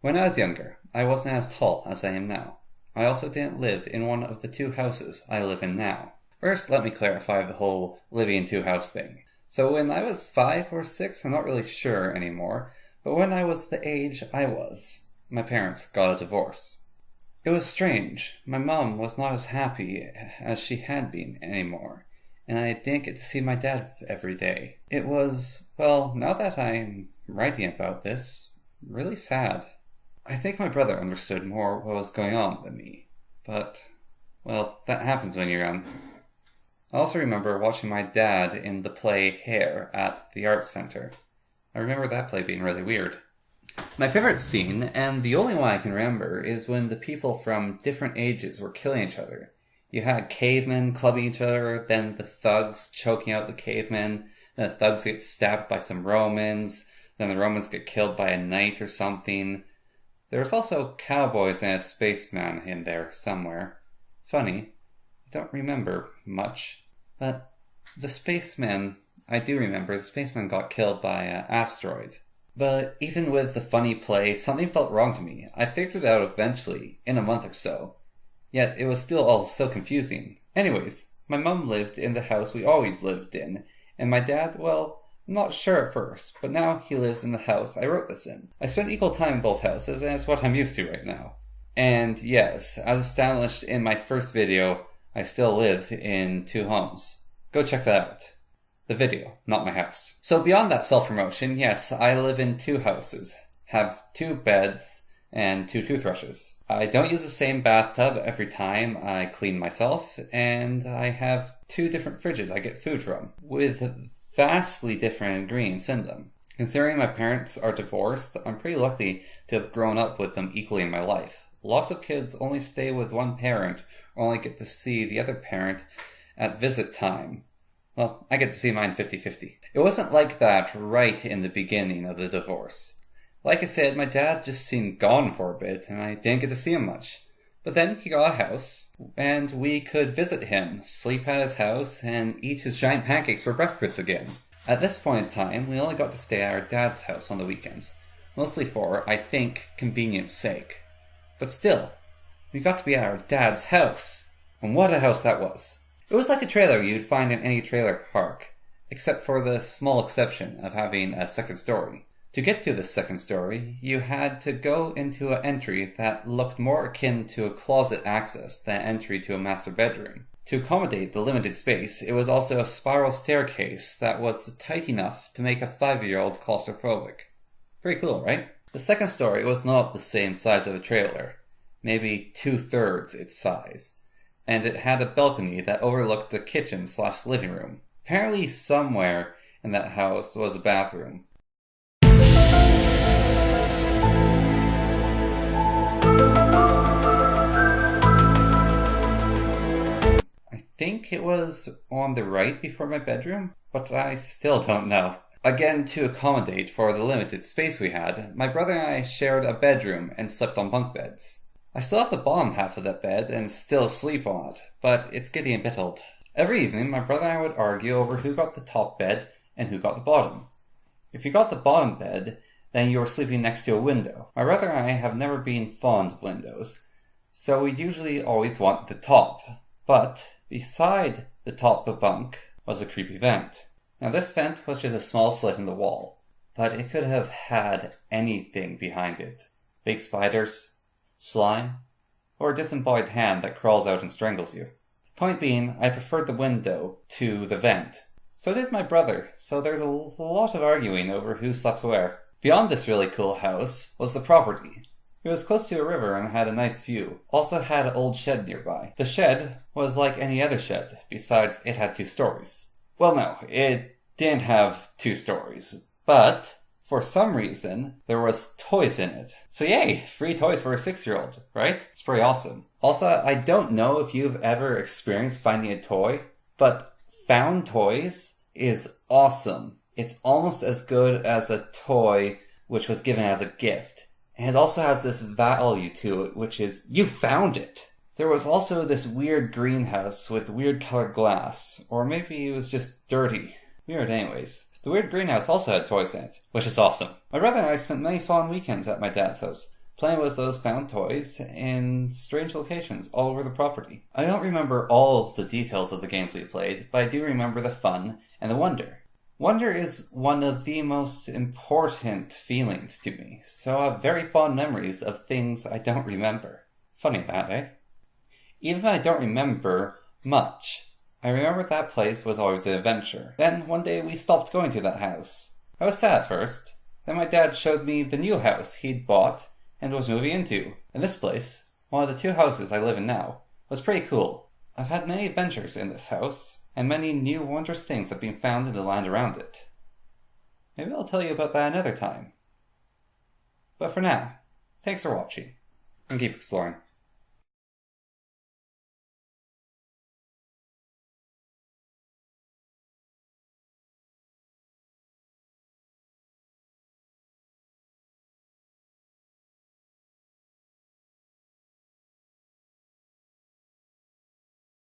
When I was younger, I wasn't as tall as I am now. I also didn't live in one of the two houses I live in now. First, let me clarify the whole living in two house thing. So when I was 5 or 6, I'm not really sure anymore, but when I was the age I was, my parents got a divorce. It was strange. My mom was not as happy as she had been anymore, and I didn't get to see my dad every day. It was, well, now that I'm writing about this, really sad. I think my brother understood more what was going on than me, but, well, that happens when you're young. I also remember watching my dad in the play Hair at the Arts Center. I remember that play being really weird. My favorite scene, and the only one I can remember, is when the people from different ages were killing each other. You had cavemen clubbing each other, then the thugs choking out the cavemen, then the thugs get stabbed by some Romans, then the Romans get killed by a knight or something. There was also cowboys and a spaceman in there somewhere. Funny, I don't remember much, but the spaceman, I do remember, the spaceman got killed by an asteroid. But even with the funny play, something felt wrong to me. I figured it out eventually, in a month or so. Yet it was still all so confusing. Anyways, my mum lived in the house we always lived in, and my dad, well, I'm not sure at first, but now he lives in the house I wrote this in. I spent equal time in both houses, and it's what I'm used to right now. And yes, as established in my first video, I still live in 2 homes. Go check that out. The video, not my house. So beyond that self-promotion, yes, I live in 2 houses, have 2 beds, and 2 toothbrushes. I don't use the same bathtub every time I clean myself, and I have 2 different fridges I get food from, with vastly different ingredients in them. Considering my parents are divorced, I'm pretty lucky to have grown up with them equally in my life. Lots of kids only stay with one parent, or only get to see the other parent at visit time. Well, I get to see mine 50-50. It wasn't like that right in the beginning of the divorce. Like I said, my dad just seemed gone for a bit, and I didn't get to see him much. But then he got a house, and we could visit him, sleep at his house, and eat his giant pancakes for breakfast again. At this point in time, we only got to stay at our dad's house on the weekends, mostly for, I think, convenience sake. But still, we got to be at our dad's house, and what a house that was. It was like a trailer you'd find in any trailer park, except for the small exception of having a second story. To get to the second story, you had to go into an entry that looked more akin to a closet access than an entry to a master bedroom. To accommodate the limited space, it was also a spiral staircase that was tight enough to make a 5-year-old claustrophobic. Pretty cool, right? The second story was not the same size of a trailer, maybe 2/3 its size, and it had a balcony that overlooked the kitchen/living room. Apparently somewhere in that house was a bathroom. I think it was on the right before my bedroom, but I still don't know. Again, to accommodate for the limited space we had, my brother and I shared a bedroom and slept on bunk beds. I still have the bottom half of that bed and still sleep on it, but it's getting a bit old. Every evening, my brother and I would argue over who got the top bed and who got the bottom. If you got the bottom bed, then you were sleeping next to a window. My brother and I have never been fond of windows, so we'd usually always want the top. But beside the top of the bunk was a creepy vent. Now this vent was just a small slit in the wall, but it could have had anything behind it. Big spiders, slime, or a disembodied hand that crawls out and strangles you. Point being, I preferred the window to the vent. So did my brother, so there's a lot of arguing over who slept where. Beyond this really cool house was the property. It was close to a river and had a nice view. Also had an old shed nearby. The shed was like any other shed, besides it had 2 stories. Well, no, it didn't have 2 stories, but for some reason, there was toys in it. So yay, free toys for a 6-year-old, right? It's pretty awesome. Also, I don't know if you've ever experienced finding a toy, but found toys is awesome. It's almost as good as a toy which was given as a gift. And it also has this value to it, which is, you found it! There was also this weird greenhouse with weird colored glass, or maybe it was just dirty. Weird anyways. The weird greenhouse also had toys in it, which is awesome. My brother and I spent many fun weekends at my dad's house. playing with those found toys in strange locations all over the property. I don't remember all of the details of the games we played, but I do remember the fun and the wonder. Wonder is one of the most important feelings to me, so I have very fond memories of things I don't remember. Funny that, eh? Even if I don't remember much, I remember that place was always an adventure. Then one day we stopped going to that house. I was sad at first. Then my dad showed me the new house he'd bought and was moving into. And this place, one of the 2 houses I live in now, was pretty cool. I've had many adventures in this house, and many new wondrous things have been found in the land around it. Maybe I'll tell you about that another time. But for now, thanks for watching, and keep exploring.